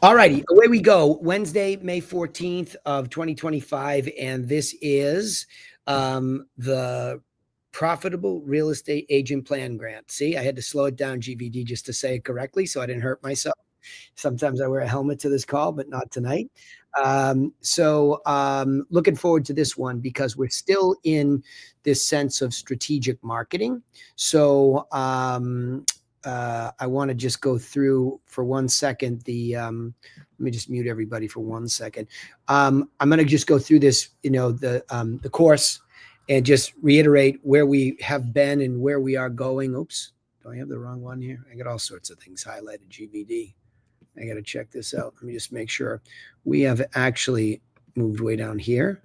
All righty, away we go. Wednesday, May 14th of 2025, and this is the Profitable Real Estate Agent Plan Grant. See, I had to slow it down, GVD, just to say it correctly so I didn't hurt myself. Sometimes I wear a helmet to this call, but not tonight. Looking forward to this one because we're still in this sense of strategic marketing. So I want to just go through for 1 second let me just mute everybody for 1 second. I'm going to just go through this, the course and just reiterate where we have been and where we are going. Oops, do I have the wrong one here? I got all sorts of things highlighted, GVD. I got to check this out. Let me just make sure we have actually moved way down here.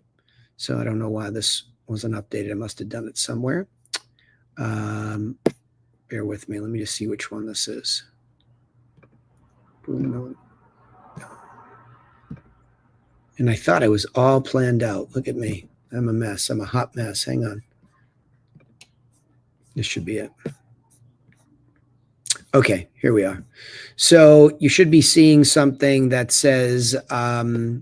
So I don't know why this wasn't updated. I must have done it somewhere. Bear with me. Let me just see which one this is. And I thought I was all planned out. Look at me. I'm a mess. I'm a hot mess. Hang on. This should be it. Okay, here we are. So you should be seeing something that says, there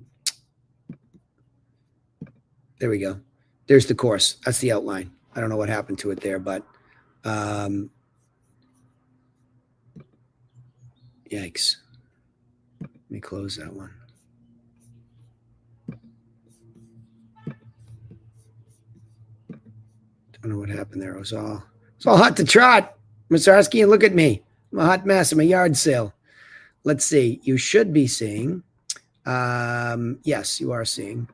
we go. There's the course. That's the outline. I don't know what happened to it there, but yikes. Let me close that one. Don't know what happened there. It was all hot to trot. Masarsky, and look at me. I'm a hot mess. I'm a yard sale. Let's see. You should be seeing. Yes, you are seeing.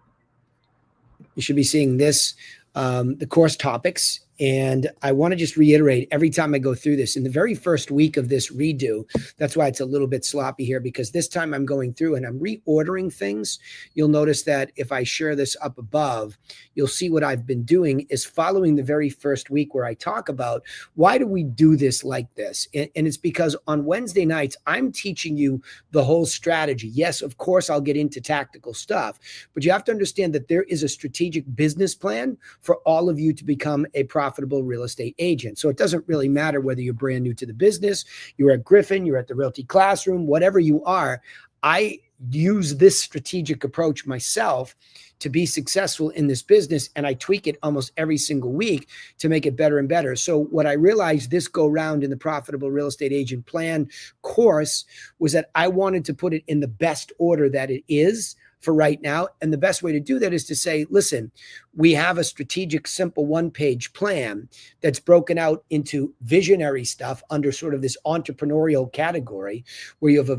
You should be seeing this, the course topics. And I want to just reiterate every time I go through this, in the very first week of this redo, that's why it's a little bit sloppy here, because this time I'm going through and I'm reordering things. You'll notice that if I share this up above, you'll see what I've been doing is following the very first week where I talk about why do we do this like this? And it's because on Wednesday nights, I'm teaching you the whole strategy. Yes, of course, I'll get into tactical stuff, but you have to understand that there is a strategic business plan for all of you to become a profitable real estate agent. So it doesn't really matter whether you're brand new to the business, you're at Griffin, you're at the Realty Classroom, whatever you are. I use this strategic approach myself to be successful in this business, and I tweak it almost every single week to make it better and better. So what I realized this go round in the Profitable Real Estate Agent Plan course was that I wanted to put it in the best order that it is for right now. And the best way to do that is to say, listen, we have a strategic, simple one-page plan that's broken out into visionary stuff under sort of this entrepreneurial category where you have a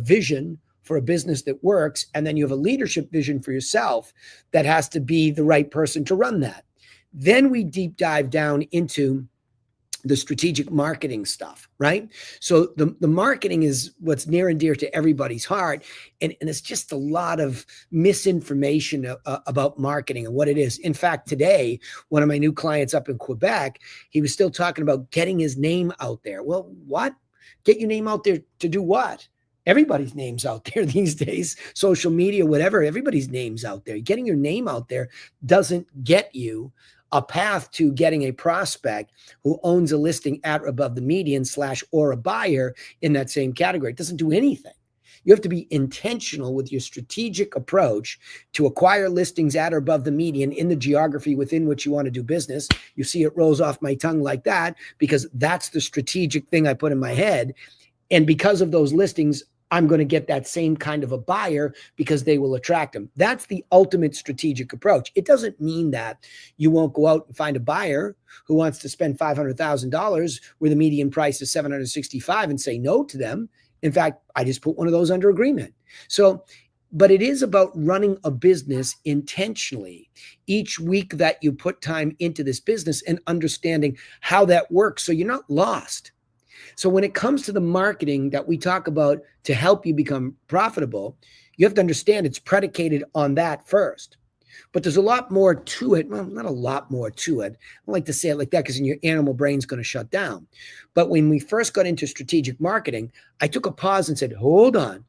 vision for a business that works, and then you have a leadership vision for yourself that has to be the right person to run that. Then we deep dive down into the strategic marketing stuff, right? So the marketing is what's near and dear to everybody's heart. And it's just a lot of misinformation about marketing and what it is. In fact, today, one of my new clients up in Quebec, he was still talking about getting his name out there. Well, what? Get your name out there to do what? Everybody's name's out there these days, social media, whatever, everybody's name's out there. Getting your name out there doesn't get you a path to getting a prospect who owns a listing at or above the median / or a buyer in that same category. It doesn't do anything. You have to be intentional with your strategic approach to acquire listings at or above the median in the geography within which you want to do business. You see it rolls off my tongue like that because that's the strategic thing I put in my head. And because of those listings, I'm going to get that same kind of a buyer because they will attract them. That's the ultimate strategic approach. It doesn't mean that you won't go out and find a buyer who wants to spend $500,000 where the median price is $765 and say no to them. In fact, I just put one of those under agreement. So, but it is about running a business intentionally each week that you put time into this business and understanding how that works so you're not lost. So when it comes to the marketing that we talk about to help you become profitable, you have to understand it's predicated on that first. But there's a lot more to it. Well, not a lot more to it. I don't like to say it like that because then your animal brain's going to shut down. But when we first got into strategic marketing, I took a pause and said, hold on.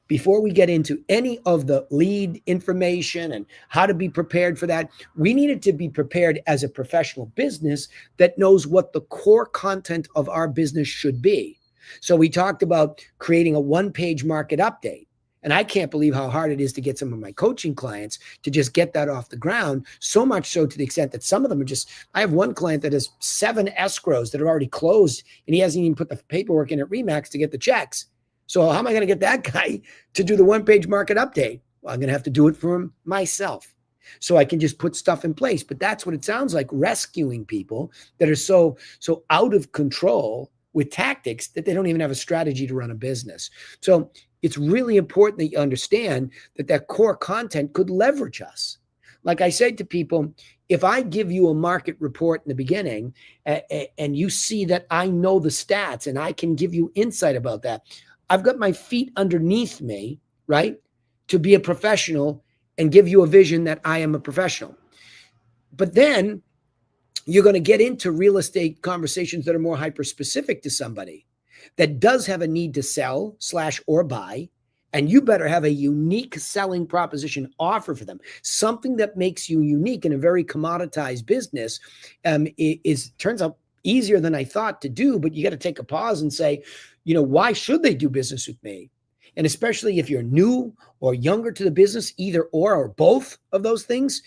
before we get into any of the lead information and how to be prepared for that, we needed to be prepared as a professional business that knows what the core content of our business should be. So we talked about creating a one-page market update. And I can't believe how hard it is to get some of my coaching clients to just get that off the ground, so much so to the extent that some of them are just, I have one client that has 7 escrows that are already closed, and he hasn't even put the paperwork in at RE/MAX to get the checks. So how am I going to get that guy to do the one-page market update? Well, I'm going to have to do it for him myself. So I can just put stuff in place. But that's what it sounds like, rescuing people that are so out of control with tactics that they don't even have a strategy to run a business. So it's really important that you understand that that core content could leverage us. Like I said to people, if I give you a market report in the beginning and you see that I know the stats and I can give you insight about that, I've got my feet underneath me, right, to be a professional and give you a vision that I am a professional. But then you're going to get into real estate conversations that are more hyper-specific to somebody that does have a need to sell / or buy, and you better have a unique selling proposition offer for them. Something that makes you unique in a very commoditized business turns out easier than I thought to do, but you got to take a pause and say, why should they do business with me? And especially if you're new or younger to the business, either or both of those things,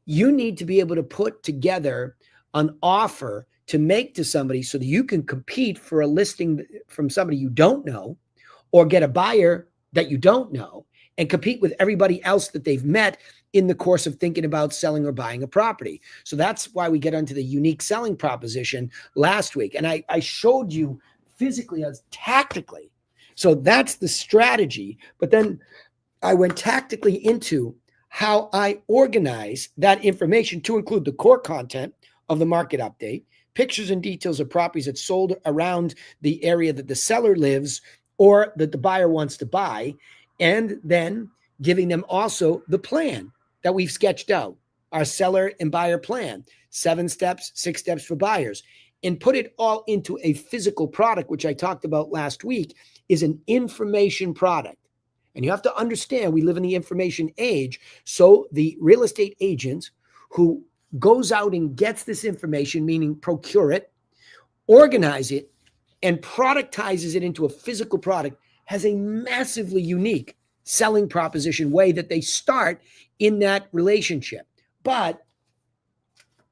you need to be able to put together an offer to make to somebody so that you can compete for a listing from somebody you don't know, or get a buyer that you don't know and compete with everybody else that they've met in the course of thinking about selling or buying a property. So that's why we get onto the unique selling proposition last week. And I showed you physically as tactically. So that's the strategy. But then I went tactically into how I organize that information to include the core content of the market update, pictures and details of properties that sold around the area that the seller lives or that the buyer wants to buy, and then giving them also the plan that we've sketched out, our seller and buyer plan, 7 steps, 6 steps for buyers, and put it all into a physical product, which I talked about last week, is an information product. And you have to understand, we live in the information age. So the real estate agent who goes out and gets this information, meaning procure it, organize it, and productizes it into a physical product, has a massively unique selling proposition way that they start in that relationship. But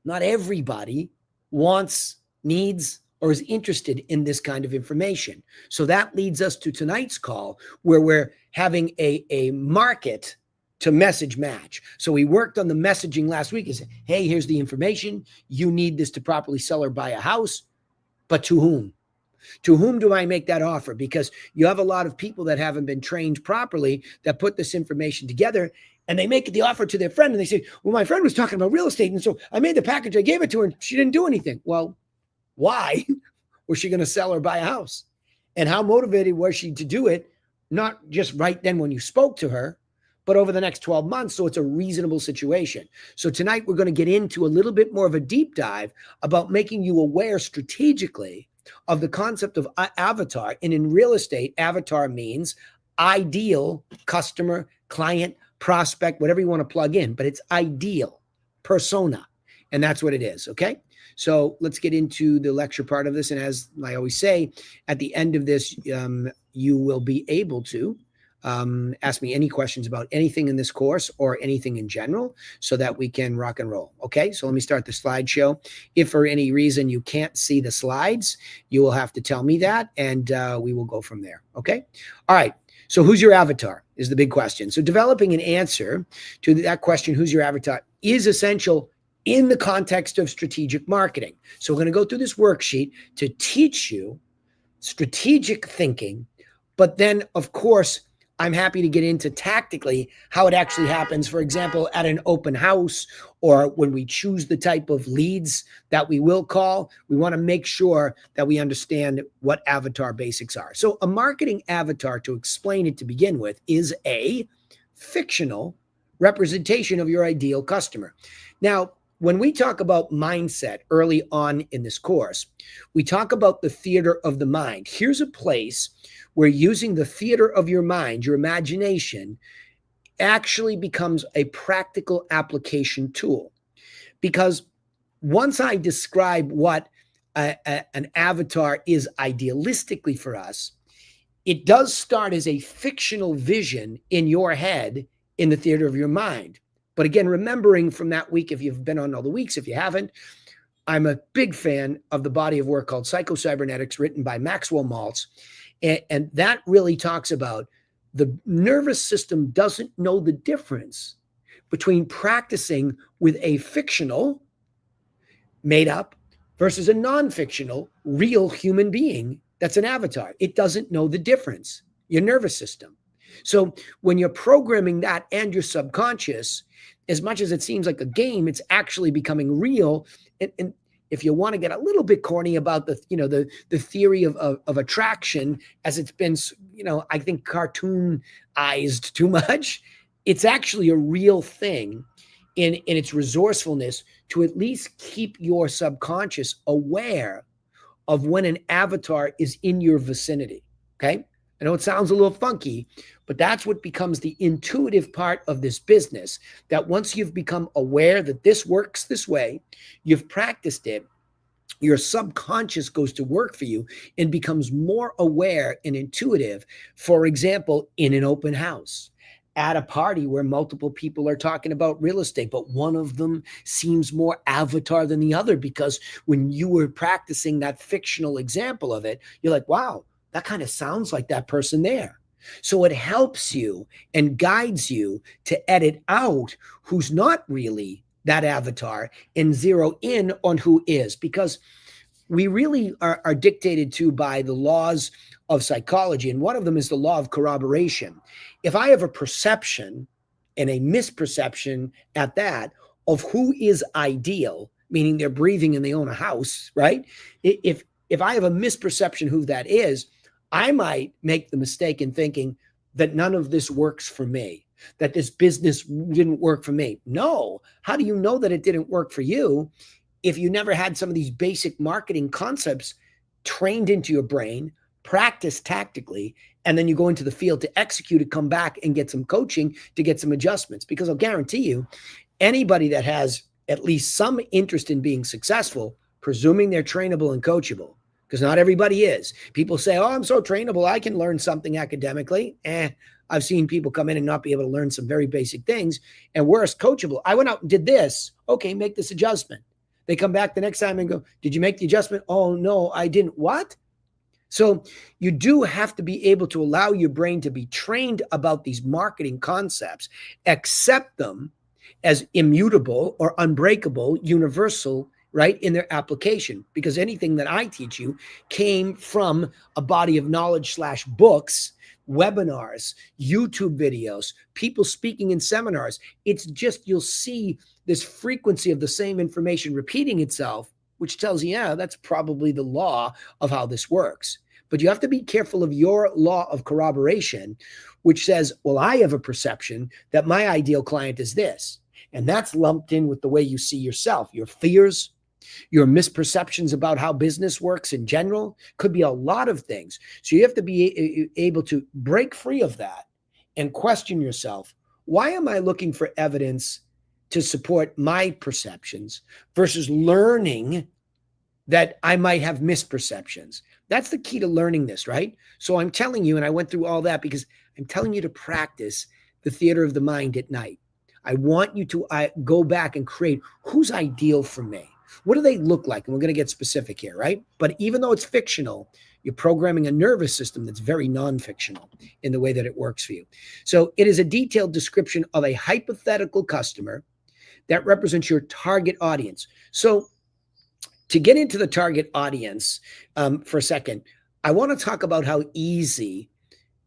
not everybody wants, needs, or is interested in this kind of information. So that leads us to tonight's call, where we're having a market to message match. So we worked on the messaging last week and said, hey, here's the information. You need this to properly sell or buy a house, but to whom? To whom do I make that offer? Because you have a lot of people that haven't been trained properly that put this information together, and they make the offer to their friend and they say, well, my friend was talking about real estate, and so I made the package, I gave it to her, and she didn't do anything. Well, why was she going to sell or buy a house? And how motivated was she to do it? Not just right then when you spoke to her, but over the next 12 months. So it's a reasonable situation. So tonight we're going to get into a little bit more of a deep dive about making you aware strategically of the concept of avatar. And in real estate, avatar means ideal customer, client, prospect, whatever you want to plug in, but it's ideal persona. And that's what it is. Okay. So let's get into the lecture part of this. And as I always say, at the end of this, you will be able to ask me any questions about anything in this course or anything in general so that we can rock and roll. Okay, so let me start the slideshow. If for any reason you can't see the slides, you will have to tell me that, and we will go from there. Okay, all right. So who's your avatar is the big question. So developing an answer to that question, who's your avatar, is essential in the context of strategic marketing. So we're going to go through this worksheet to teach you strategic thinking, but then, of course, I'm happy to get into tactically how it actually happens, for example, at an open house, or when we choose the type of leads that we will call. We want to make sure that we understand what avatar basics are. So a marketing avatar, to explain it to begin with, is a fictional representation of your ideal customer. Now, when we talk about mindset early on in this course, we talk about the theater of the mind. Here's a place where using the theater of your mind, your imagination, actually becomes a practical application tool. Because once I describe what an avatar is idealistically for us, it does start as a fictional vision in your head in the theater of your mind. But again, remembering from that week, if you've been on all the weeks, if you haven't, I'm a big fan of the body of work called Psycho-Cybernetics, written by Maxwell Maltz. And that really talks about the nervous system doesn't know the difference between practicing with a fictional, made up, versus a non-fictional, real human being that's an avatar. It doesn't know the difference, your nervous system. So when you're programming that and your subconscious, as much as it seems like a game, it's actually becoming real. And if you want to get a little bit corny about the theory of attraction, as it's been, I think cartoonized too much, it's actually a real thing in its resourcefulness to at least keep your subconscious aware of when an avatar is in your vicinity. Okay. I know it sounds a little funky, but that's what becomes the intuitive part of this business. That once you've become aware that this works this way, you've practiced it, your subconscious goes to work for you and becomes more aware and intuitive. For example, in an open house, at a party where multiple people are talking about real estate, but one of them seems more avatar than the other, because when you were practicing that fictional example of it, you're like, wow, that kind of sounds like that person there. So it helps you and guides you to edit out who's not really that avatar and zero in on who is, because we really are dictated to by the laws of psychology. And one of them is the law of corroboration. If I have a perception and a misperception at that of who is ideal, meaning they're breathing and they own a house, right? If I have a misperception who that is, I might make the mistake in thinking that none of this works for me, that this business didn't work for me. No. How do you know that it didn't work for you if you never had some of these basic marketing concepts trained into your brain, practiced tactically, and then you go into the field to execute it, come back and get some coaching to get some adjustments? Because I'll guarantee you, anybody that has at least some interest in being successful, presuming they're trainable and coachable, because not everybody is. People say, oh, I'm so trainable, I can learn something academically. I've seen people come in and not be able to learn some very basic things. And worse, coachable. I went out and did this. Okay, make this adjustment. They come back the next time and go, did you make the adjustment? Oh, no, I didn't. What? So you do have to be able to allow your brain to be trained about these marketing concepts, accept them as immutable or unbreakable, universal, right, in their application. Because anything that I teach you came from a body of knowledge / books, webinars, YouTube videos, people speaking in seminars. It's just, you'll see this frequency of the same information repeating itself, which tells you, yeah, that's probably the law of how this works. But you have to be careful of your law of corroboration, which says, well, I have a perception that my ideal client is this. And that's lumped in with the way you see yourself, your fears, your misperceptions about how business works in general. Could be a lot of things. So you have to be able to break free of that and question yourself. Why am I looking for evidence to support my perceptions versus learning that I might have misperceptions? That's the key to learning this, right? So I'm telling you, and I went through all that because I'm telling you to practice the theater of the mind at night. I want you to go back and create who's ideal for me. What do they look like? And we're going to get specific here, right? But even though it's fictional, you're programming a nervous system that's very non-fictional in the way that it works for you. So it is a detailed description of a hypothetical customer that represents your target audience. So to get into the target audience for a second, I want to talk about how easy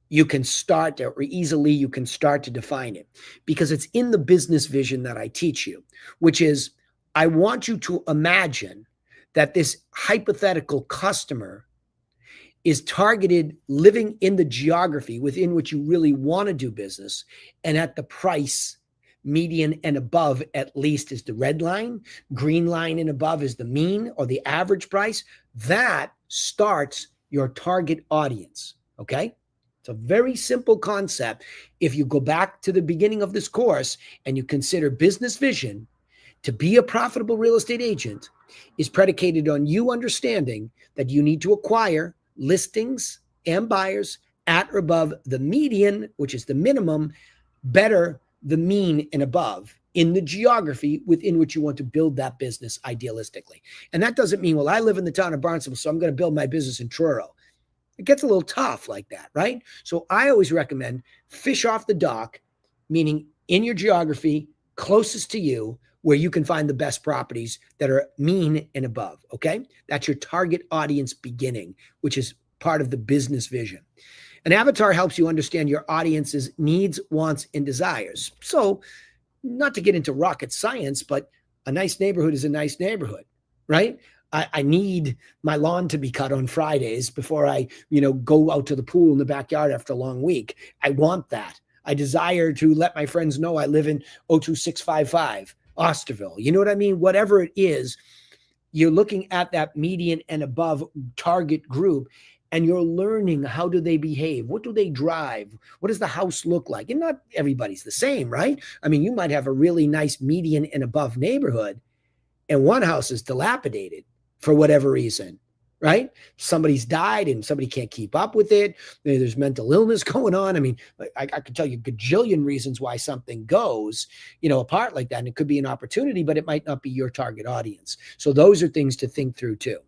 you can start, or easily you can start to define it, because it's in the business vision that I teach you, which is, I want you to imagine that this hypothetical customer is targeted, living in the geography within which you really want to do business, and at the price median and above at least is the red line, green line and above is the mean or the average price. That starts your target audience, okay? It's a very simple concept. If you go back to the beginning of this course and you consider business vision, to be a profitable real estate agent is predicated on you understanding that you need to acquire listings and buyers at or above the median, which is the minimum, better the mean and above in the geography within which you want to build that business idealistically. And that doesn't mean, well, I live in the town of Barnstable, so I'm going to build my business in Truro. It gets a little tough like that, right? So I always recommend fish off the dock, meaning in your geography, closest to you, where you can find the best properties that are mean and above, okay? That's your target audience beginning, which is part of the business vision. An avatar helps you understand your audience's needs, wants, and desires. So not to get into rocket science, but a nice neighborhood is a nice neighborhood, right? I need my lawn to be cut on Fridays before I, go out to the pool in the backyard after a long week. I want that. I desire to let my friends know I live in 02655 Osterville. You know what I mean? Whatever it is, you're looking at that median and above target group, and you're learning how do they behave? What do they drive? What does the house look like? And not everybody's the same, right? I mean, you might have a really nice median and above neighborhood, and one house is dilapidated for whatever reason, right? Somebody's died and somebody can't keep up with it. There's mental illness going on. I mean, I could tell you a gajillion reasons why something goes, apart like that. And it could be an opportunity, but it might not be your target audience. So those are things to think through too.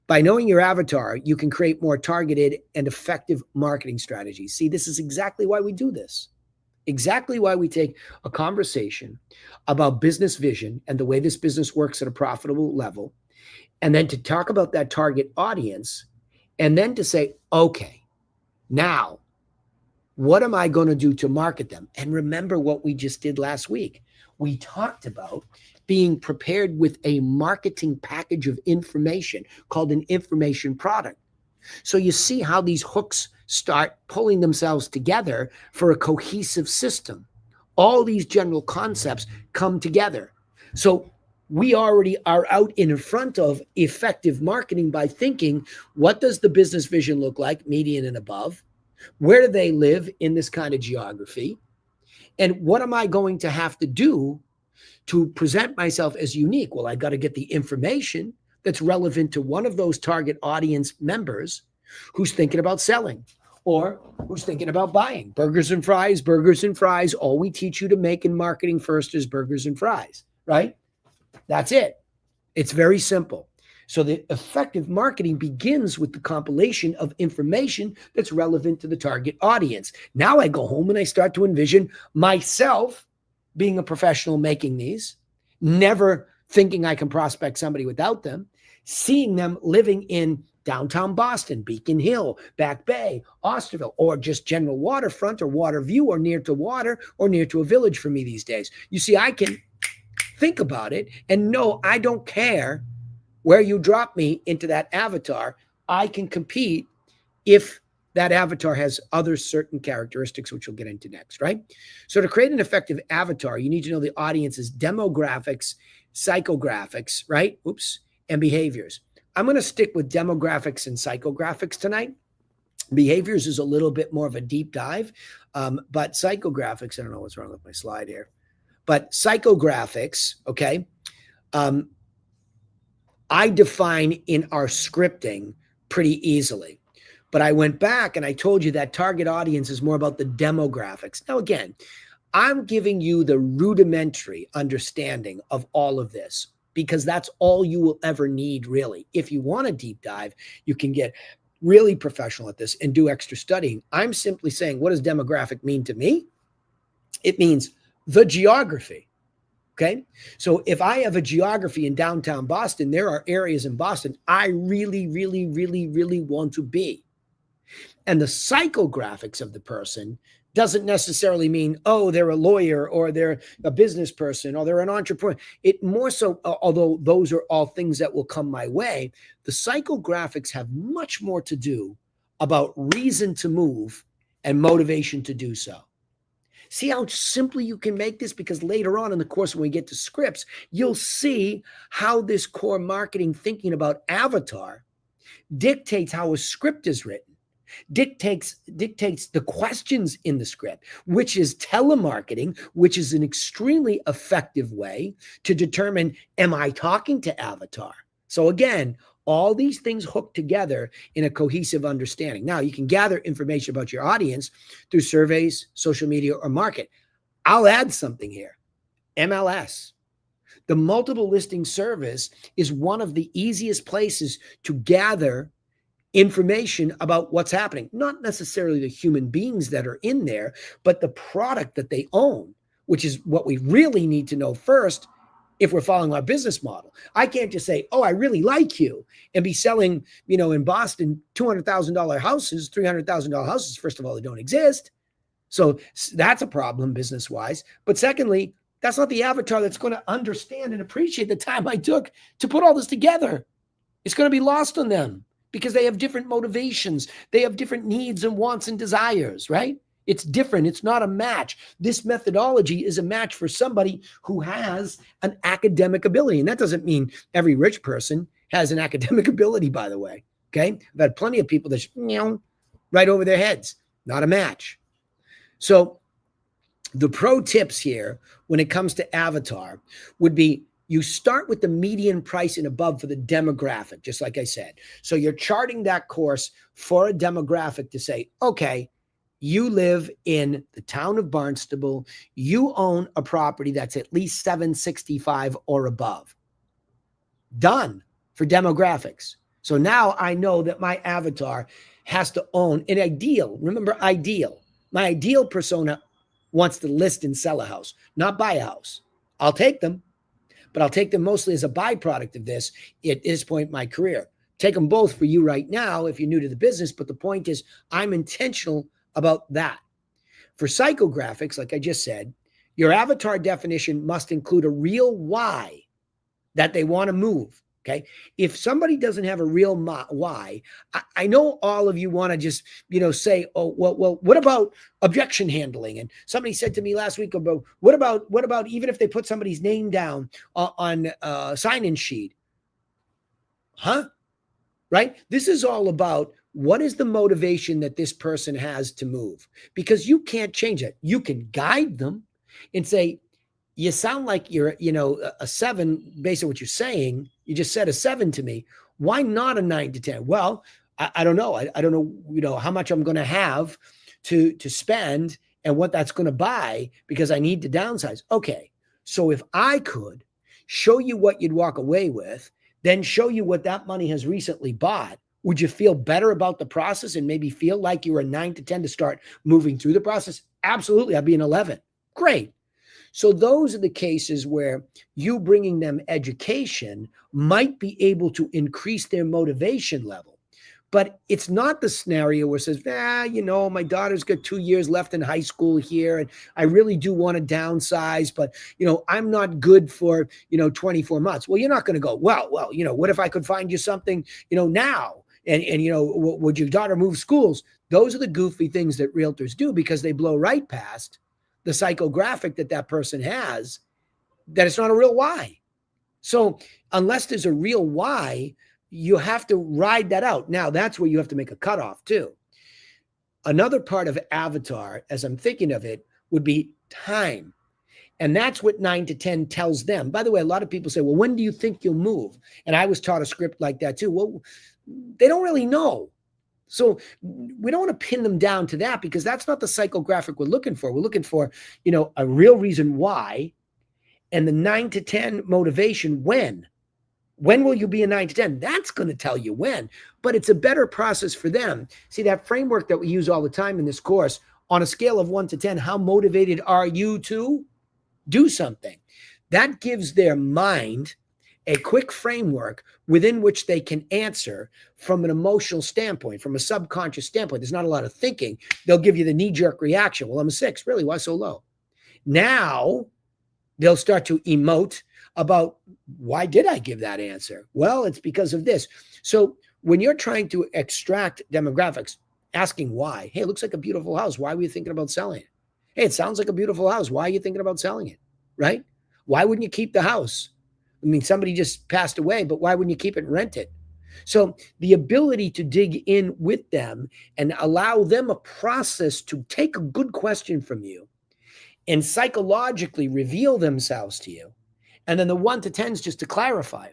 By knowing your avatar, you can create more targeted and effective marketing strategies. See, this is exactly why we do this. Exactly why we take a conversation about business vision and the way this business works at a profitable level, and then to talk about that target audience, and then to say, okay, now, what am I going to do to market them? And remember what we just did last week. We talked about being prepared with a marketing package of information called an information product. So you see how these hooks start pulling themselves together for a cohesive system. All these general concepts come together. So we already are out in front of effective marketing by thinking, what does the business vision look like, median and above? Where do they live in this kind of geography? And what am I going to have to do to present myself as unique? Well, I got to get the information that's relevant to one of those target audience members who's thinking about selling or who's thinking about buying. Burgers and fries, burgers and fries. All we teach you to make in marketing first is burgers and fries, right? That's it. It's very simple. So the effective marketing begins with the compilation of information that's relevant to the target audience. Now I go home and I start to envision myself being a professional making these, never thinking I can prospect somebody without them, seeing them living in downtown Boston, Beacon Hill, Back Bay, Osterville, or just general waterfront or water view or near to water or near to a village for me these days. You see, I can think about it and know I don't care where you drop me into that avatar. I can compete if that avatar has other certain characteristics, which we'll get into next, right? So to create an effective avatar, you need to know the audience's demographics, psychographics, right? And behaviors. I'm going to stick with demographics and psychographics tonight. Behaviors is a little bit more of a deep dive, but psychographics, I don't know what's wrong with my slide here, but psychographics, okay, I define in our scripting pretty easily. But I went back and I told you that target audience is more about the demographics. Now, again, I'm giving you the rudimentary understanding of all of this because that's all you will ever need, really. If you want a deep dive, you can get really professional at this and do extra studying. I'm simply saying, what does demographic mean to me? It means the geography. Okay. So if I have a geography in downtown Boston, there are areas in Boston I really, really, really, really want to be. And the psychographics of the person doesn't necessarily mean, oh, they're a lawyer or they're a business person or they're an entrepreneur. It more so, although those are all things that will come my way, the psychographics have much more to do about reason to move and motivation to do so. See how simply you can make this? Because later on in the course, when we get to scripts, you'll see how this core marketing thinking about avatar dictates how a script is written, dictates the questions in the script, which is telemarketing, which is an extremely effective way to determine, am I talking to avatar? So again, all these things hook together in a cohesive understanding. Now, you can gather information about your audience through surveys, social media, or market. I'll add something here. MLS. The multiple listing service is one of the easiest places to gather information about what's happening. Not necessarily the human beings that are in there, but the product that they own, which is what we really need to know first if we're following our business model. I can't just say, oh, I really like you, and be selling, in Boston, $200,000 houses, $300,000 houses. First of all, they don't exist. So that's a problem business-wise. But secondly, that's not the avatar that's going to understand and appreciate the time I took to put all this together. It's going to be lost on them because they have different motivations. They have different needs and wants and desires, right? It's different. It's not a match. This methodology is a match for somebody who has an academic ability. And that doesn't mean every rich person has an academic ability, by the way. Okay. I've had plenty of people that, right over their heads. Not a match. So the pro tips here when it comes to avatar would be, you start with the median price and above for the demographic, just like I said. So you're charting that course for a demographic to say, okay, you live in the town of Barnstable. You own a property that's at least 765 or above. Done for demographics. So now I know that my avatar has to own an ideal. Remember, ideal. My ideal persona wants to list and sell a house, not buy a house. I'll take them, but I'll take them mostly as a byproduct of this at this point in my career. Take them both for you right now if you're new to the business, but the point is I'm intentional about that. For psychographics, like I just said, your avatar definition must include a real why that they want to move. Okay. If somebody doesn't have a real why, I know all of you want to just, say, oh, well, what about objection handling? And somebody said to me last week about, what about even if they put somebody's name down on a sign-in sheet? Huh? Right? This is all about what is the motivation that this person has to move, because you can't change it. You can guide them and say, you sound like you're, a 7 based on what you're saying. You just said a 7 to me. Why not a 9 to 10? Well, I don't know. I don't know, how much I'm going to have to spend and what that's going to buy because I need to downsize. Okay. So if I could show you what you'd walk away with, then show you what that money has recently bought, would you feel better about the process and maybe feel like you were a 9 to 10 to start moving through the process? Absolutely. I'd be an 11. Great. So those are the cases where you bringing them education might be able to increase their motivation level. But it's not the scenario where it says, my daughter's got 2 years left in high school here, and I really do want to downsize, but, I'm not good for, 24 months. Well, you're not going to go, well, what if I could find you something, now? And would your daughter move schools? Those are the goofy things that realtors do because they blow right past the psychographic that person has, that it's not a real why. So unless there's a real why, you have to ride that out. Now, that's where you have to make a cutoff too. Another part of avatar, as I'm thinking of it, would be time. And that's what 9 to 10 tells them. By the way, a lot of people say, well, when do you think you'll move? And I was taught a script like that too. Well, they don't really know. So we don't want to pin them down to that because that's not the psychographic we're looking for. We're looking for, a real reason why, and the 9 to 10 motivation. When will you be a 9 to 10? That's going to tell you when, but it's a better process for them. See, that framework that we use all the time in this course, on a scale of 1 to 10, how motivated are you to do something? That gives their mind a quick framework within which they can answer from an emotional standpoint, from a subconscious standpoint. There's not a lot of thinking. They'll give you the knee-jerk reaction. Well, I'm a 6. Really? Why so low? Now they'll start to emote about, why did I give that answer? Well, it's because of this. So when you're trying to extract demographics, asking why, hey, it looks like a beautiful house. Why were you thinking about selling it? Hey, it sounds like a beautiful house. Why are you thinking about selling it? Right? Why wouldn't you keep the house? I mean, somebody just passed away, but why wouldn't you keep it and rent it? So the ability to dig in with them and allow them a process to take a good question from you and psychologically reveal themselves to you. And then the 1 to 10 is just a clarifier.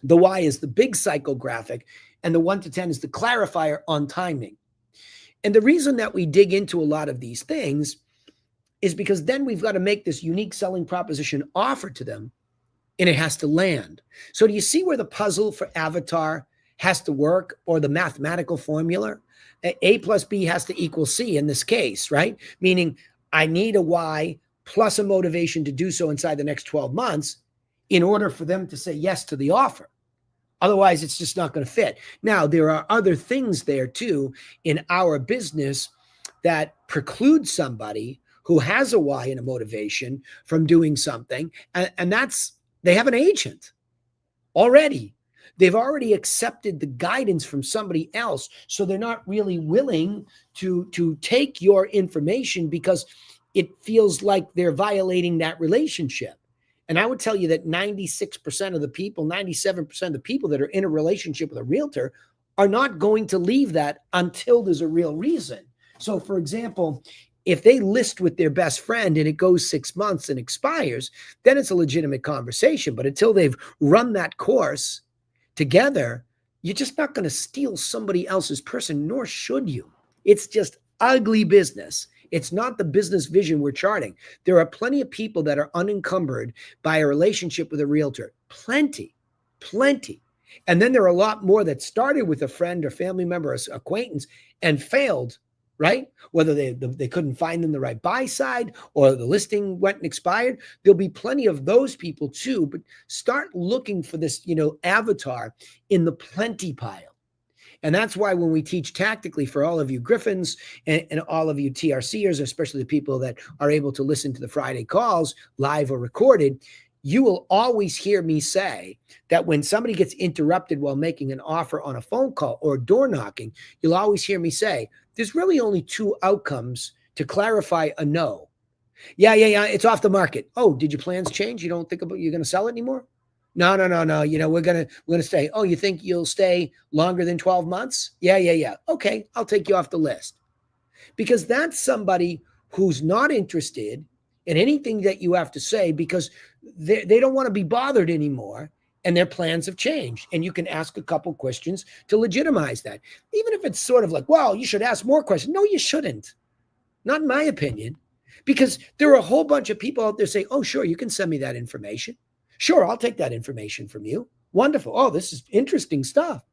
The why is the big psychographic, and the 1 to 10 is the clarifier on timing. And the reason that we dig into a lot of these things is because then we've got to make this unique selling proposition offer to them, and it has to land. So do you see where the puzzle for Avatar has to work, or the mathematical formula? A plus B has to equal C in this case, right? Meaning I need a why plus a motivation to do so inside the next 12 months in order for them to say yes to the offer. Otherwise, it's just not going to fit. Now, there are other things there too in our business that preclude somebody who has a why and a motivation from doing something. And that's, they have an agent already. They've already accepted the guidance from somebody else. So they're not really willing to take your information because it feels like they're violating that relationship. And I would tell you that 96% of the people, 97% of the people that are in a relationship with a realtor are not going to leave that until there's a real reason. So, for example, if they list with their best friend and it goes 6 months and expires, then it's a legitimate conversation. But until they've run that course together, you're just not going to steal somebody else's person, nor should you. It's just ugly business. It's not the business vision we're charting. There are plenty of people that are unencumbered by a relationship with a realtor. Plenty. And then there are a lot more that started with a friend or family member or acquaintance and failed, right? Whether they couldn't find them the right buy side or the listing went and expired. There'll be plenty of those people too, but start looking for this, avatar in the plenty pile. And that's why when we teach tactically for all of you Griffins and all of you TRCers, especially the people that are able to listen to the Friday calls live or recorded, you will always hear me say that when somebody gets interrupted while making an offer on a phone call or door knocking, you'll always hear me say, there's really only 2 outcomes to clarify a no. Yeah, it's off the market. Oh, did your plans change? You don't think about you're going to sell it anymore? No. We're gonna stay. Oh, you think you'll stay longer than 12 months? Yeah. Okay, I'll take you off the list. Because that's somebody who's not interested in anything that you have to say because they don't want to be bothered anymore and their plans have changed. And you can ask a couple questions to legitimize that. Even if it's sort of like, well, you should ask more questions. No, you shouldn't. Not in my opinion. Because there are a whole bunch of people out there saying, oh, sure, you can send me that information. Sure, I'll take that information from you. Wonderful. Oh, this is interesting stuff,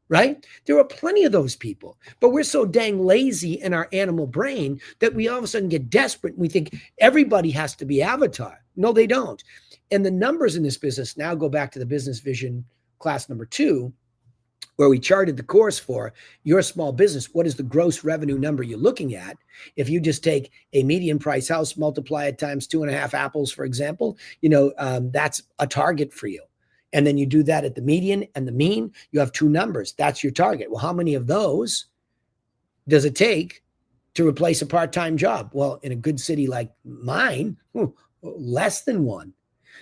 right? There are plenty of those people, but we're so dang lazy in our animal brain that we all of a sudden get desperate and we think everybody has to be Avatar. No, they don't. And the numbers in this business now go back to the business vision class number 2, where we charted the course for your small business. What is the gross revenue number you're looking at? If you just take a median price house, multiply it times 2.5 apples, for example, that's a target for you. And then you do that at the median and the mean, you have 2 numbers. That's your target. Well, how many of those does it take to replace a part-time job? Well, in a good city like mine, less than 1.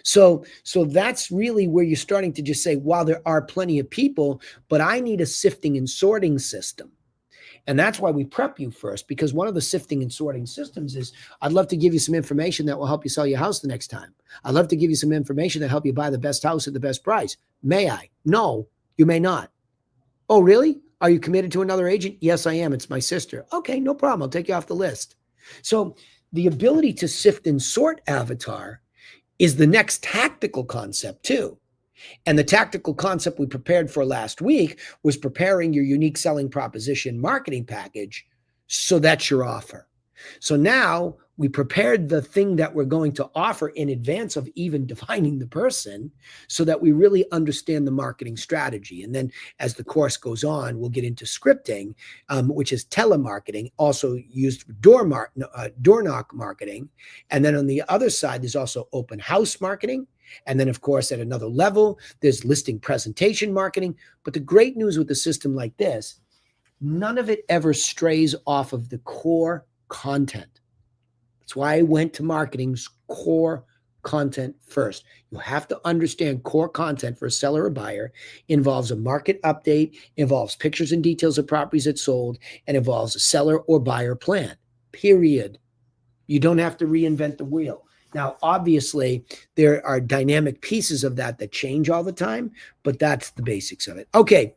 So that's really where you're starting to just say, wow, there are plenty of people, but I need a sifting and sorting system. And that's why we prep you first, because one of the sifting and sorting systems is, I'd love to give you some information that will help you sell your house the next time. I'd love to give you some information that help you buy the best house at the best price. May I? No, you may not. Oh, really? Are you committed to another agent? Yes, I am. It's my sister. Okay, no problem. I'll take you off the list. So the ability to sift and sort Avatar is the next tactical concept too. And the tactical concept we prepared for last week was preparing your unique selling proposition marketing package. So that's your offer. So now we prepared the thing that we're going to offer in advance of even defining the person so that we really understand the marketing strategy. And then as the course goes on, we'll get into scripting, which is telemarketing, also used for door knock marketing. And then on the other side, there's also open house marketing. And then, of course, at another level, there's listing presentation marketing. But the great news with a system like this, none of it ever strays off of the core content. That's why I went to marketing's core content first. You have to understand core content for a seller or buyer involves a market update, involves pictures and details of properties that sold, and involves a seller or buyer plan. Period. You don't have to reinvent the wheel. Now, obviously, there are dynamic pieces of that that change all the time, but that's the basics of it. Okay,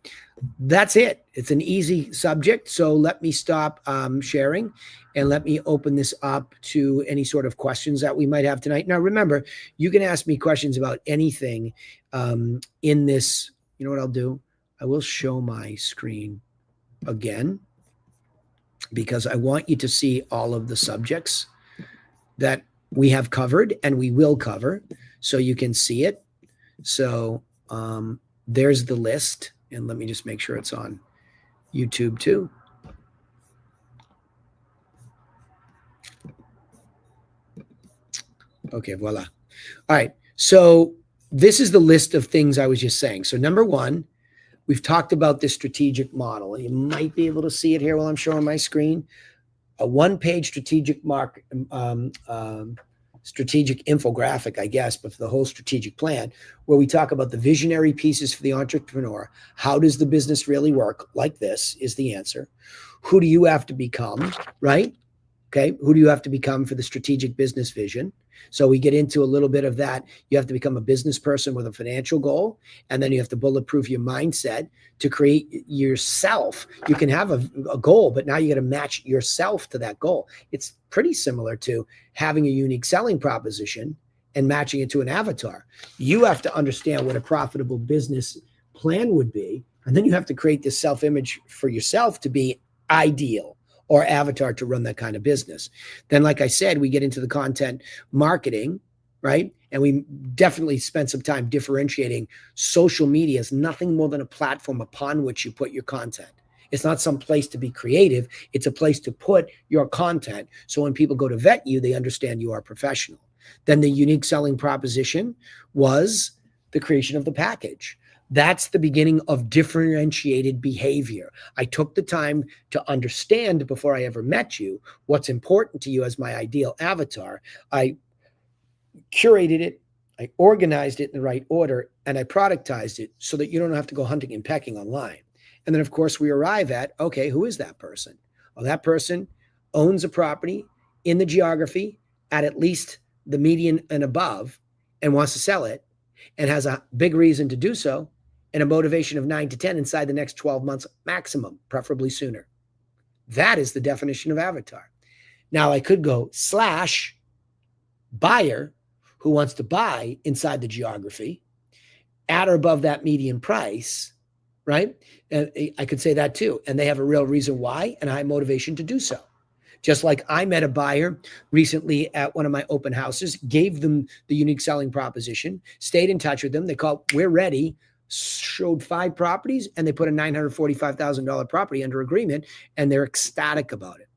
that's it. It's an easy subject. So let me stop sharing and let me open this up to any sort of questions that we might have tonight. Now, remember, you can ask me questions about anything in this. You know what I'll do? I will show my screen again because I want you to see all of the subjects that we have covered and we will cover so you can see it. So there's the list. And let me just make sure it's on YouTube too. Okay, voila. All right. So this is the list of things I was just saying. So number one, we've talked about this strategic model. You might be able to see it here while I'm showing my screen. A one-page strategic infographic, I guess, but for the whole strategic plan, where we talk about the visionary pieces for the entrepreneur. How does the business really work? Like this is the answer. Who do you have to become, right? Okay. Who do you have to become for the strategic business vision? So we get into a little bit of that. You have to become a business person with a financial goal, and then you have to bulletproof your mindset to create yourself. You can have a goal, but now you got to match yourself to that goal. It's pretty similar to having a unique selling proposition and matching it to an avatar. You have to understand what a profitable business plan would be, and then you have to create this self-image for yourself to be ideal or avatar to run that kind of business. Then, like I said, we get into the content marketing, right? And we definitely spend some time differentiating social media as nothing more than a platform upon which you put your content. It's not some place to be creative. It's a place to put your content. So when people go to vet you, they understand you are professional. Then the unique selling proposition was the creation of the package. That's the beginning of differentiated behavior. I took the time to understand before I ever met you what's important to you as my ideal avatar. I curated it, I organized it in the right order, and I productized it so that you don't have to go hunting and pecking online. And then, of course, we arrive at, okay, who is that person? Well, that person owns a property in the geography at least the median and above and wants to sell it and has a big reason to do so and a motivation of 9 to 10 inside the next 12 months maximum, preferably sooner. That is the definition of avatar. Now I could go slash buyer who wants to buy inside the geography at or above that median price, right? And I could say that too. And they have a real reason why and a high motivation to do so. Just like I met a buyer recently at one of my open houses, gave them the unique selling proposition, stayed in touch with them. They called, we're ready, showed 5 properties, and they put a $945,000 property under agreement, and they're ecstatic about it.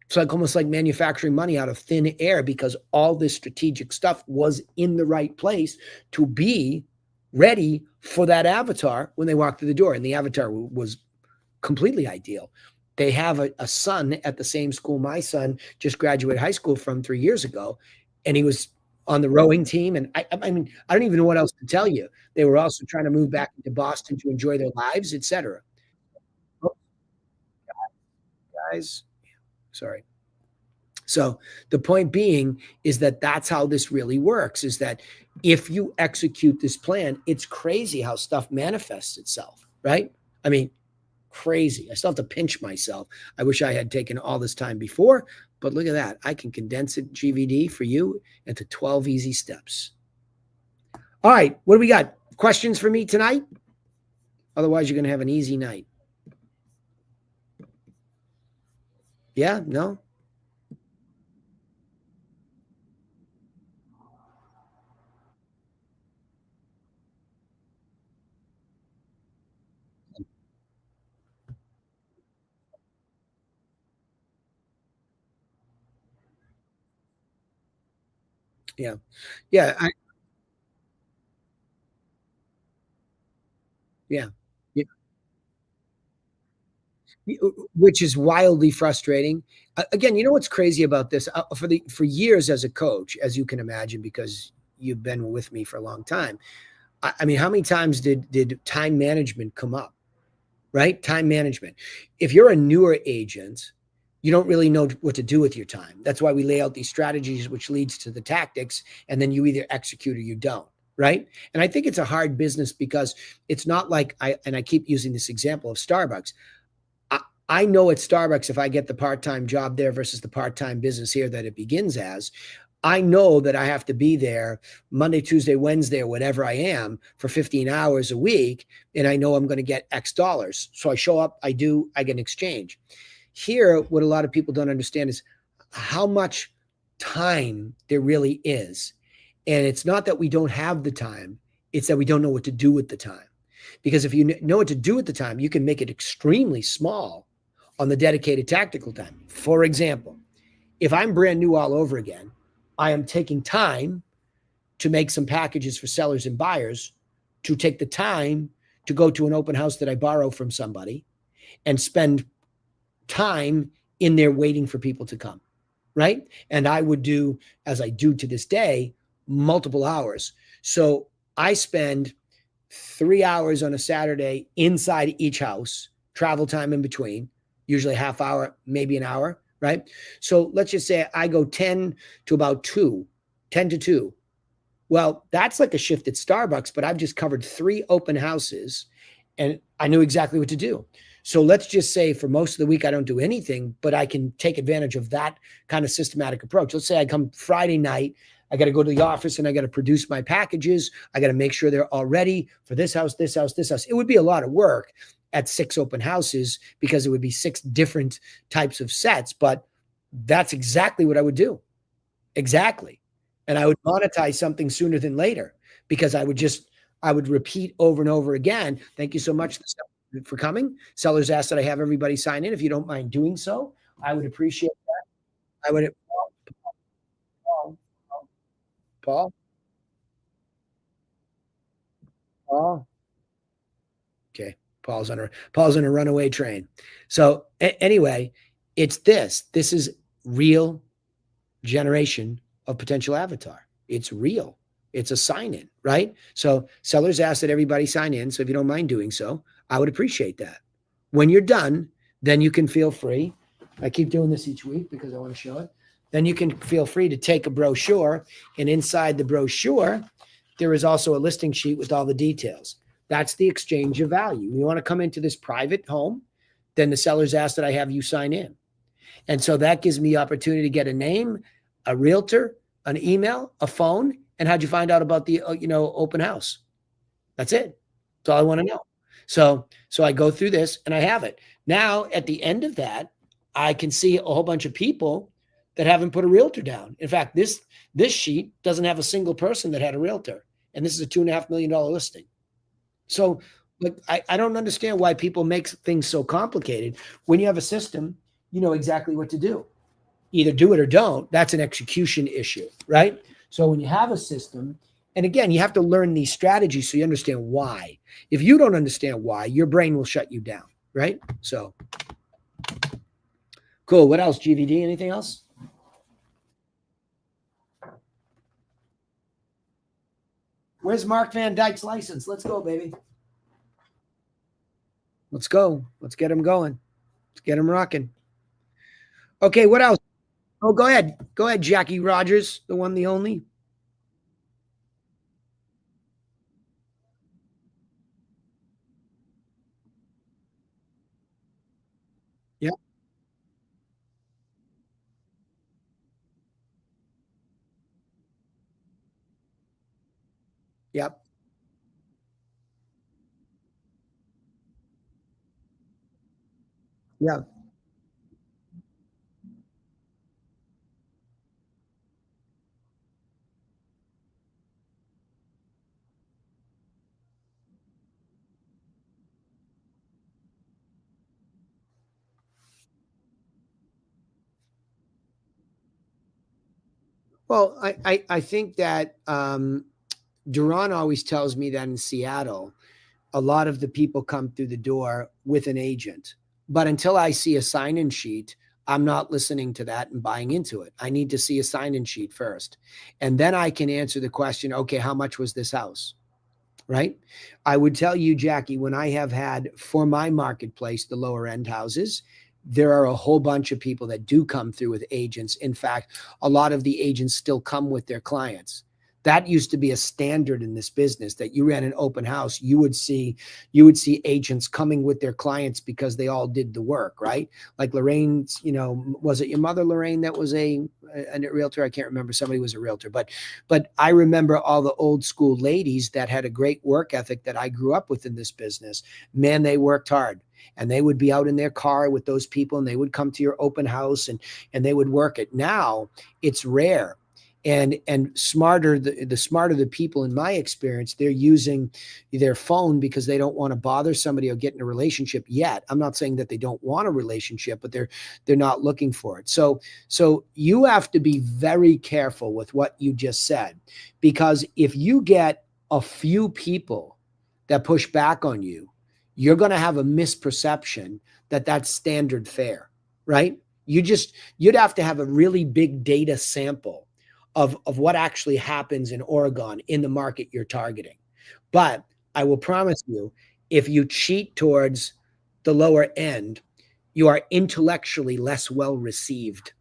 It's like almost like manufacturing money out of thin air because all this strategic stuff was in the right place to be ready for that avatar when they walked through the door. And the avatar was completely ideal. They have a son at the same school my son just graduated high school from 3 years ago, and he was on the rowing team. And I mean, I don't even know what else to tell you. They were also trying to move back into Boston to enjoy their lives, etc. Oh, guys, sorry. So the point being is that that's how this really works, is that if you execute this plan, it's crazy how stuff manifests itself, right? I mean, crazy. I still have to pinch myself. I wish I had taken all this time before, but look at that. I can condense it GVD for you into 12 easy steps. All right, what do we got? Questions for me tonight? Otherwise, you're going to have an easy night. Yeah, no? Yeah. Yeah. Yeah. Yeah. which is wildly frustrating. Again, you know what's crazy about this? For years as a coach, as you can imagine, because you've been with me for a long time. I mean, how many times did time management come up? Right? Time management. If you're a newer agent, you don't really know what to do with your time. That's why we lay out these strategies, which leads to the tactics, and then you either execute or you don't. Right. And I think it's a hard business because it's not like I keep using this example of Starbucks. I know at Starbucks, if I get the part time job there versus the part time business here that it begins as, I know that I have to be there Monday, Tuesday, Wednesday, or whatever I am for 15 hours a week. And I know I'm going to get X dollars. So I show up, I get an exchange. Here, what a lot of people don't understand is how much time there really is. And it's not that we don't have the time, it's that we don't know what to do with the time. Because if you know what to do with the time, you can make it extremely small on the dedicated tactical time. For example, if I'm brand new all over again, I am taking time to make some packages for sellers and buyers, to take the time to go to an open house that I borrow from somebody and spend time in there waiting for people to come. Right. And I would do, as I do to this day, multiple hours. So I spend 3 hours on a Saturday inside each house, travel time in between, usually a half hour, maybe an hour. Right. So let's just say I go 10 to about 2, 10 to 2. Well, that's like a shift at Starbucks, but I've just covered 3 open houses and I knew exactly what to do. So let's just say for most of the week, I don't do anything, but I can take advantage of that kind of systematic approach. Let's say I come Friday night, I got to go to the office and I got to produce my packages. I got to make sure they're all ready for this house, this house, this house. It would be a lot of work at 6 open houses because it would be 6 different types of sets, but that's exactly what I would do. Exactly. And I would monetize something sooner than later because I would repeat over and over again. Thank you so much for coming. Sellers asked that I have everybody sign in. If you don't mind doing so, I would appreciate that. I would, Paul, Paul, Paul. Okay. Paul's on a runaway train. So anyway, it's this. This is real generation of potential avatar. It's real. It's a sign in, right? So sellers ask that everybody sign in. So if you don't mind doing so, I would appreciate that. When you're done, then you can feel free. I keep doing this each week because I want to show it. Then you can feel free to take a brochure, and inside the brochure, there is also a listing sheet with all the details. That's the exchange of value. You want to come into this private home, then the sellers ask that I have you sign in. And so that gives me the opportunity to get a name, a realtor, an email, a phone, and how'd you find out about the open house? That's it. That's all I want to know. So I go through this and I have it. Now at the end of that, I can see a whole bunch of people that haven't put a realtor down. In fact, this sheet doesn't have a single person that had a realtor, and this is a $2.5 million listing. So, like, I don't understand why people make things so complicated. When you have a system, you know exactly what to do. Either do it or don't. That's an execution issue, right? So when you have a system, and again, you have to learn these strategies so you understand why. If you don't understand why, your brain will shut you down, right? So cool. What else, GVD? Anything else? Where's Mark Van Dyke's license? Let's go, baby. Let's go. Let's get him going. Let's get him rocking. Okay, what else? Oh, go ahead. Go ahead, Jackie Rogers, the one, the only. Yep. Yep. Yep. Well, I think that Duran always tells me that in Seattle, a lot of the people come through the door with an agent. But until I see a sign-in sheet, I'm not listening to that and buying into it. I need to see a sign-in sheet first. And then I can answer the question, okay, how much was this house? Right? I would tell you, Jackie, when I have had for my marketplace, the lower end houses, there are a whole bunch of people that do come through with agents. In fact, a lot of the agents still come with their clients. That used to be a standard in this business that you ran an open house, you would see agents coming with their clients because they all did the work, right? Like Lorraine's, was it your mother, Lorraine, that was a realtor? I can't remember. Somebody was a realtor, but I remember all the old school ladies that had a great work ethic that I grew up with in this business. Man, they worked hard, and they would be out in their car with those people, and they would come to your open house, and they would work it. Now it's rare. And smarter, the smarter the people, in my experience, they're using their phone because they don't want to bother somebody or get in a relationship yet. I'm not saying that they don't want a relationship, but they're not looking for it. So you have to be very careful with what you just said, because if you get a few people that push back on you, you're going to have a misperception that that's standard fare, right? You'd have to have a really big data sample of what actually happens in Oregon in the market you're targeting. But I will promise you, if you cheat towards the lower end, you are intellectually less well received.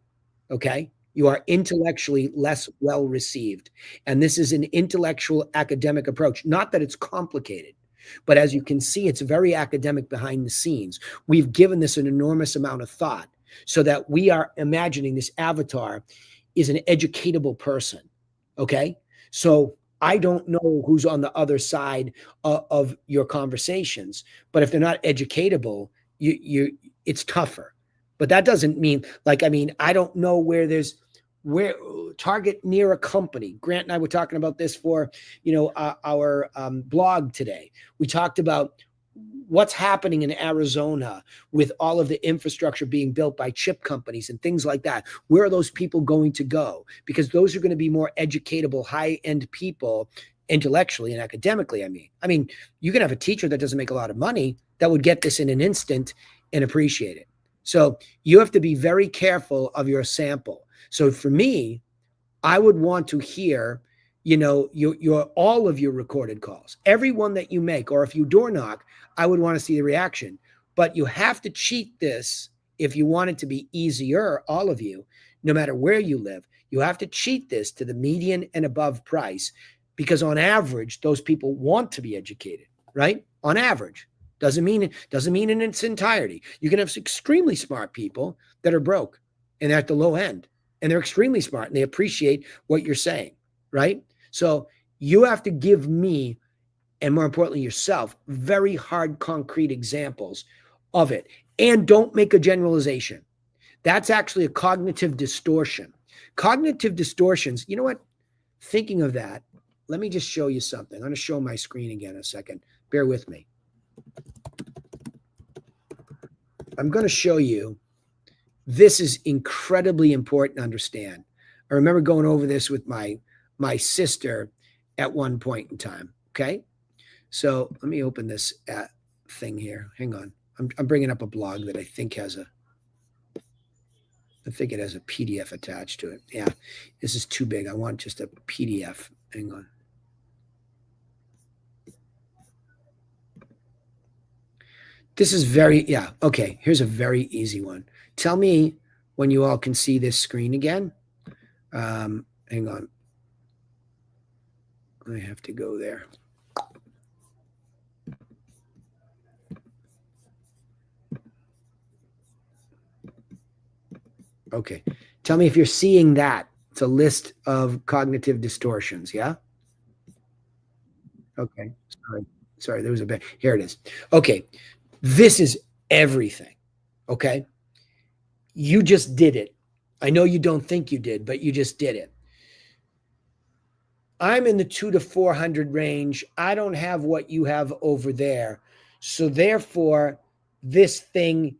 Okay? You are intellectually less well received. And this is an intellectual academic approach. Not that it's complicated, but as you can see, it's very academic behind the scenes. We've given this an enormous amount of thought so that we are imagining this avatar is an educatable person. Okay. So I don't know who's on the other side of your conversations, but if they're not educatable, it's tougher. But that doesn't mean I don't know where target near a company. Grant and I were talking about this for, our blog today. We talked about what's happening in Arizona with all of the infrastructure being built by chip companies and things like that. Where are those people going to go? Because those are going to be more educatable, high-end people intellectually and academically. I mean, you can have a teacher that doesn't make a lot of money that would get this in an instant and appreciate it. So you have to be very careful of your sample. So for me, I would want to hear, your all of your recorded calls, every one that you make, or if you door knock, I would want to see the reaction. But you have to cheat this if you want it to be easier, all of you, no matter where you live. You have to cheat this to the median and above price, because on average, those people want to be educated, right? On average. Doesn't mean in its entirety. You can have extremely smart people that are broke and they're at the low end, and they're extremely smart and they appreciate what you're saying, right? So you have to give me, and more importantly yourself, very hard, concrete examples of it. And don't make a generalization. That's actually a cognitive distortion. Cognitive distortions, you know what? Thinking of that, let me just show you something. I'm going to show my screen again in a second. Bear with me. I'm going to show you. This is incredibly important to understand. I remember going over this with my sister at one point in time. Okay. So let me open this thing here. Hang on. I'm bringing up a blog that I think it has a PDF attached to it. Yeah. This is too big. I want just a PDF. Hang on. This is okay. Here's a very easy one. Tell me when you all can see this screen again. Hang on. I have to go there. Okay. Tell me if you're seeing that. It's a list of cognitive distortions. Yeah. Okay. Sorry. There was a bit. Here it is. Okay. This is everything. Okay. You just did it. I know you don't think you did, but you just did it. I'm in the 200 to 400 range. I don't have what you have over there. So therefore, this thing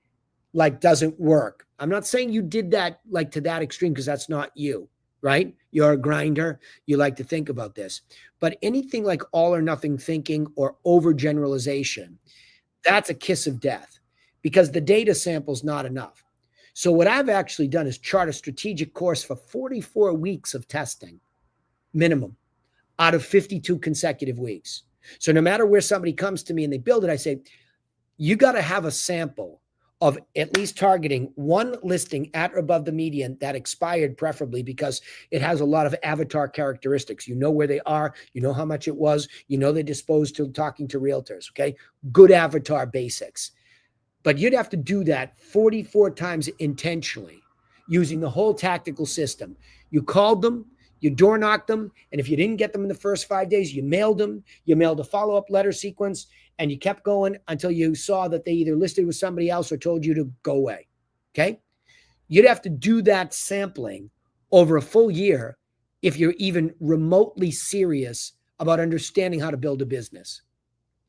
doesn't work. I'm not saying you did that to that extreme, because that's not you, right? You're a grinder. You like to think about this. But anything like all or nothing thinking or overgeneralization, that's a kiss of death. because the data sample is not enough. So what I've actually done is chart a strategic course for 44 weeks of testing minimum out of 52 consecutive weeks. So no matter where somebody comes to me and they build it, I say, you got to have a sample of at least targeting one listing at or above the median that expired, preferably because it has a lot of avatar characteristics. You know where they are, you know how much it was, you know they're disposed to talking to realtors. Okay, good avatar basics. But you'd have to do that 44 times intentionally using the whole tactical system. You called them, you door knocked them, and if you didn't get them in the first 5 days, you mailed them, you mailed a follow-up letter sequence, and you kept going until you saw that they either listed with somebody else or told you to go away. Okay? You'd have to do that sampling over a full year if you're even remotely serious about understanding how to build a business.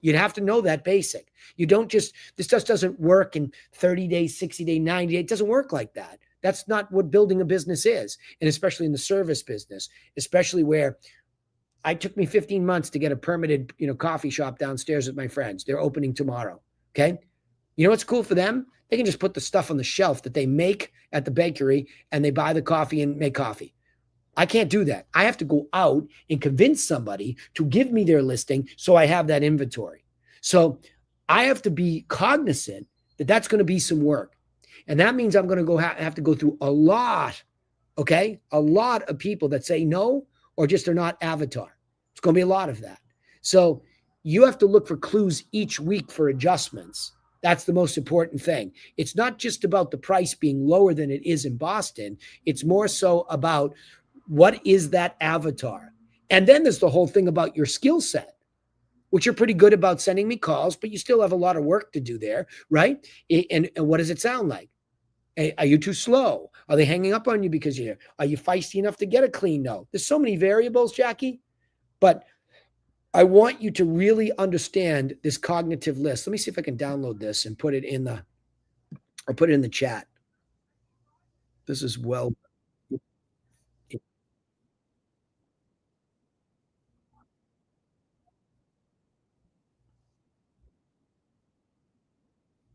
You'd have to know that basic. You don't just, this just doesn't work in 30 days, 60 days, 90 days. It doesn't work like that. That's not what building a business is. And especially in the service business, especially where it took me 15 months to get a permitted, coffee shop downstairs with my friends. They're opening tomorrow. Okay. You know what's cool for them? They can just put the stuff on the shelf that they make at the bakery and they buy the coffee and make coffee. I can't do that. I have to go out and convince somebody to give me their listing so I have that inventory. So I have to be cognizant that that's going to be some work. And that means I'm going to have to go through a lot of people that say no or just are not avatar. It's going to be a lot of that. So you have to look for clues each week for adjustments. That's the most important thing. It's not just about the price being lower than it is in Boston. It's more so about what is that avatar? And then there's the whole thing about your skill set, which you're pretty good about sending me calls, but you still have a lot of work to do there, right? And what does it sound like? Are you too slow? Are they hanging up on you because are you feisty enough to get a clean no? There's so many variables, Jackie, but I want you to really understand this cognitive list. Let me see if I can download this and put it in the chat. This is well.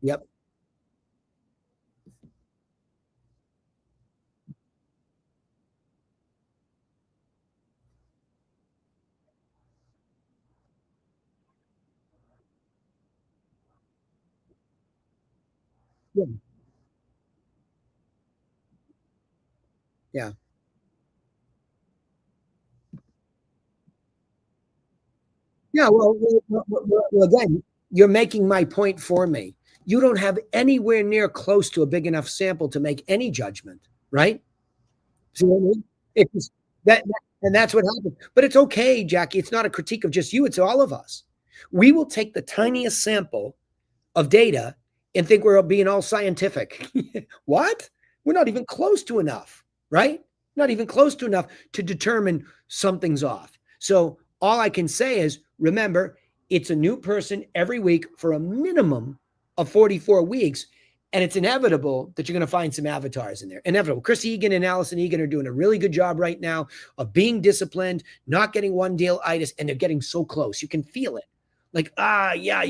Yep. Yeah. Yeah. Yeah. Well, again, you're making my point for me. You don't have anywhere near close to a big enough sample to make any judgment, right? See what I mean? It's and that's what happened. But it's okay, Jackie. It's not a critique of just you. It's all of us. We will take the tiniest sample of data and think we're being all scientific. What? We're not even close to enough, right? Not even close to enough to determine something's off. So all I can say is, remember, it's a new person every week for a minimum of 44 weeks. And it's inevitable that you're going to find some avatars in there. Inevitable. Chris Egan and Allison Egan are doing a really good job right now of being disciplined, not getting one deal-itis, and they're getting so close. You can feel it. Like, yeah,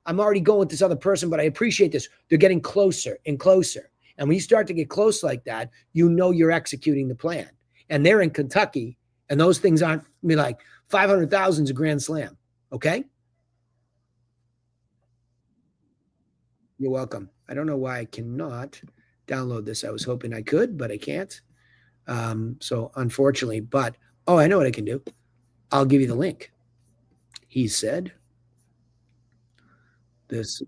I'm already going with this other person, but I appreciate this. They're getting closer and closer. And when you start to get close like that, you know you're executing the plan. And they're in Kentucky, and those things aren't like 500,000 is a grand slam. Okay? You're welcome. I don't know why I cannot download this. I was hoping I could, but I can't. So unfortunately, I know what I can do. I'll give you the link. He said this.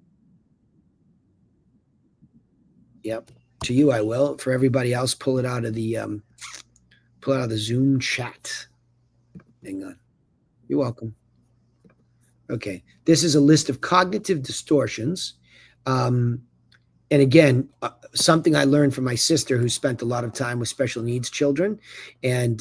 Yep. To you, I will. For everybody else, pull it out of the Zoom chat. Hang on. You're welcome. Okay. This is a list of cognitive distortions. And again, something I learned from my sister who spent a lot of time with special needs children, and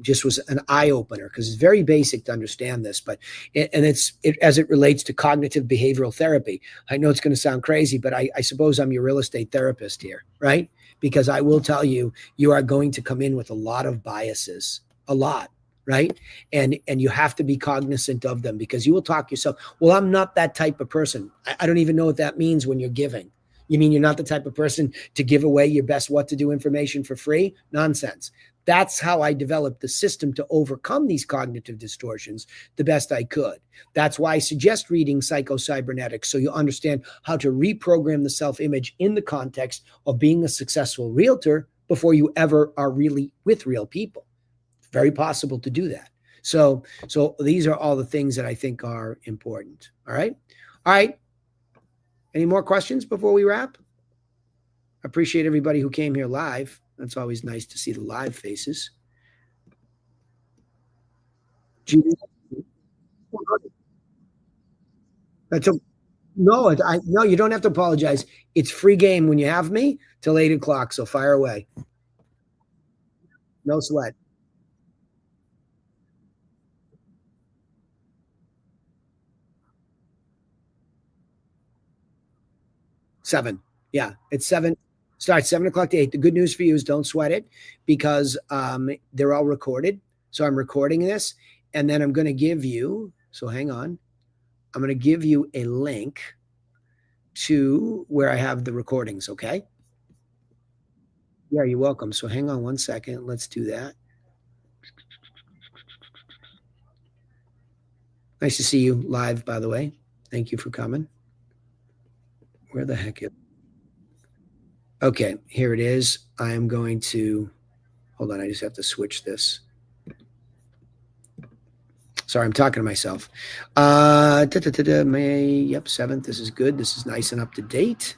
just was an eye opener because it's very basic to understand this. But it's as it relates to cognitive behavioral therapy. I know it's going to sound crazy, but I suppose I'm your real estate therapist here, right? Because I will tell you, you are going to come in with a lot of biases, a lot. right? And you have to be cognizant of them, because you will talk yourself, well, I'm not that type of person. I don't even know what that means when you're giving. You mean you're not the type of person to give away your best what to do information for free? Nonsense. That's how I developed the system to overcome these cognitive distortions the best I could. That's why I suggest reading Psycho-Cybernetics, so you understand how to reprogram the self-image in the context of being a successful realtor before you ever are really with real people. It's very possible to do that. So these are all the things that I think are important. All right. All right. Any more questions before we wrap? I appreciate everybody who came here live. That's always nice to see the live faces. That's a, no, no, you don't have to apologize. It's free game when you have me till 8 o'clock. So fire away. No sweat. 7. Yeah, it's 7. Starts 7 o'clock to 8. The good news for you is don't sweat it, because they're all recorded. So I'm recording this, and then I'm going to give you, so hang on. I'm going to give you a link to where I have the recordings, okay? Yeah, you're welcome. So hang on one second. Let's do that. Nice to see you live, by the way. Thank you for coming. Where the heck is it? Okay, here it is. I am going to, hold on, I just have to switch this. Sorry, I'm talking to myself. May, yep, 7th. This is good. This is nice and up to date.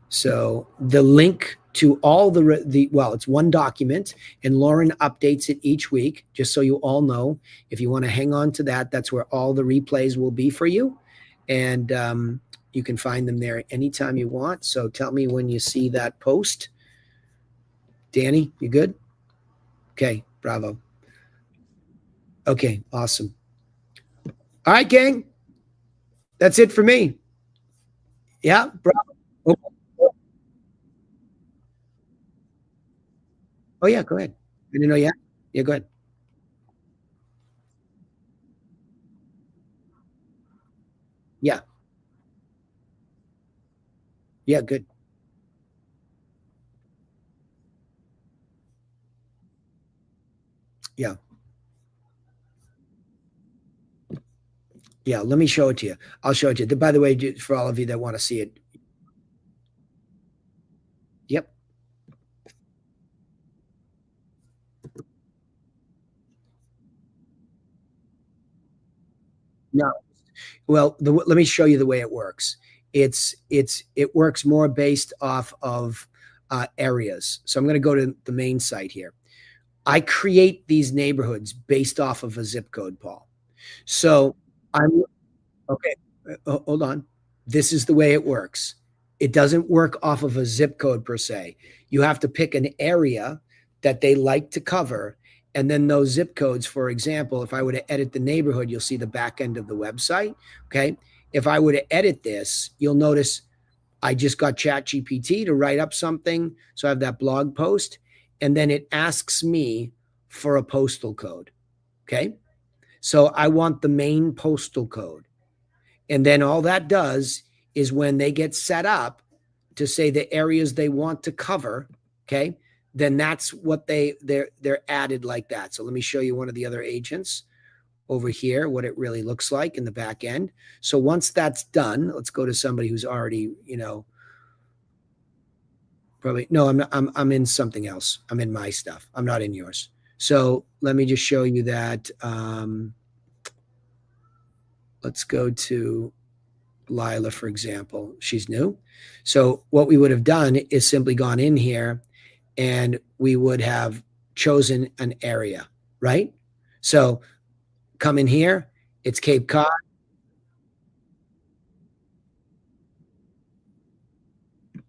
So the link to all well, it's one document, and Lauren updates it each week, just so you all know. If you want to hang on to that, that's where all the replays will be for you. And you can find them there anytime you want. So tell me when you see that post. Danny, you good? Okay, bravo. Okay, awesome. All right, gang. That's it for me. Yeah, bravo. Oh, yeah, go ahead. I didn't know yet. Yeah, go ahead. Yeah. Yeah, good. Yeah. Yeah, let me show it to you. I'll show it to you. By the way, for all of you that want to see it. Yep. No. Well, let me show you the way it works. It works more based off of areas. So I'm going to go to the main site here. I create these neighborhoods based off of a zip code, Paul. So I'm okay. Hold on. This is the way it works. It doesn't work off of a zip code per se. You have to pick an area that they like to cover. And then those zip codes, for example, if I were to edit the neighborhood, you'll see the back end of the website. Okay. If I were to edit this, you'll notice I just got ChatGPT to write up something. So I have that blog post, and then it asks me for a postal code. Okay. So I want the main postal code. And then all that does is when they get set up to say the areas they want to cover, okay, then that's what they're added like that. So let me show you one of the other agents over here, what it really looks like in the back end. So once that's done, let's go to somebody who's already, probably, no, I'm in something else. I'm in my stuff. I'm not in yours. So let me just show you that. Let's go to Lila, for example. She's new. So what we would have done is simply gone in here and we would have chosen an area, right? So come in here. It's Cape Cod.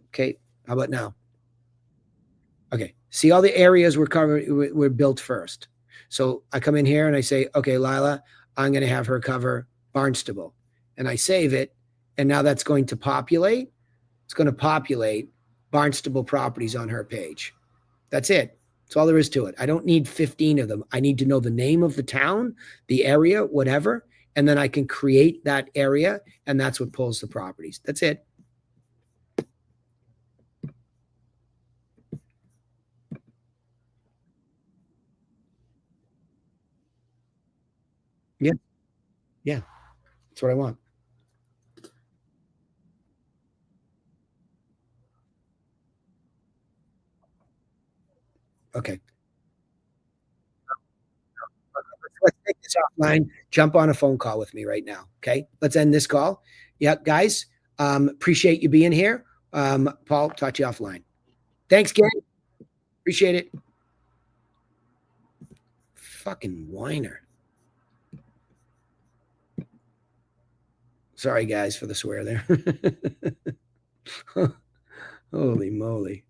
Okay. How about now? Okay. See all the areas we're covered, we're built first. So I come in here and I say, okay, Lila, I'm going to have her cover Barnstable. And I save it. And now that's going to populate. It's going to populate Barnstable properties on her page. That's it. That's all there is to it. I don't need 15 of them. I need to know the name of the town, the area, whatever, and then I can create that area, and that's what pulls the properties. That's it. Yeah. Yeah. That's what I want. Okay. Let's take this offline. Jump on a phone call with me right now. Okay. Let's end this call. Yeah, guys. Appreciate you being here. Paul, talk to you offline. Thanks, gang. Appreciate it. Fucking whiner. Sorry, guys, for the swear there. Holy moly.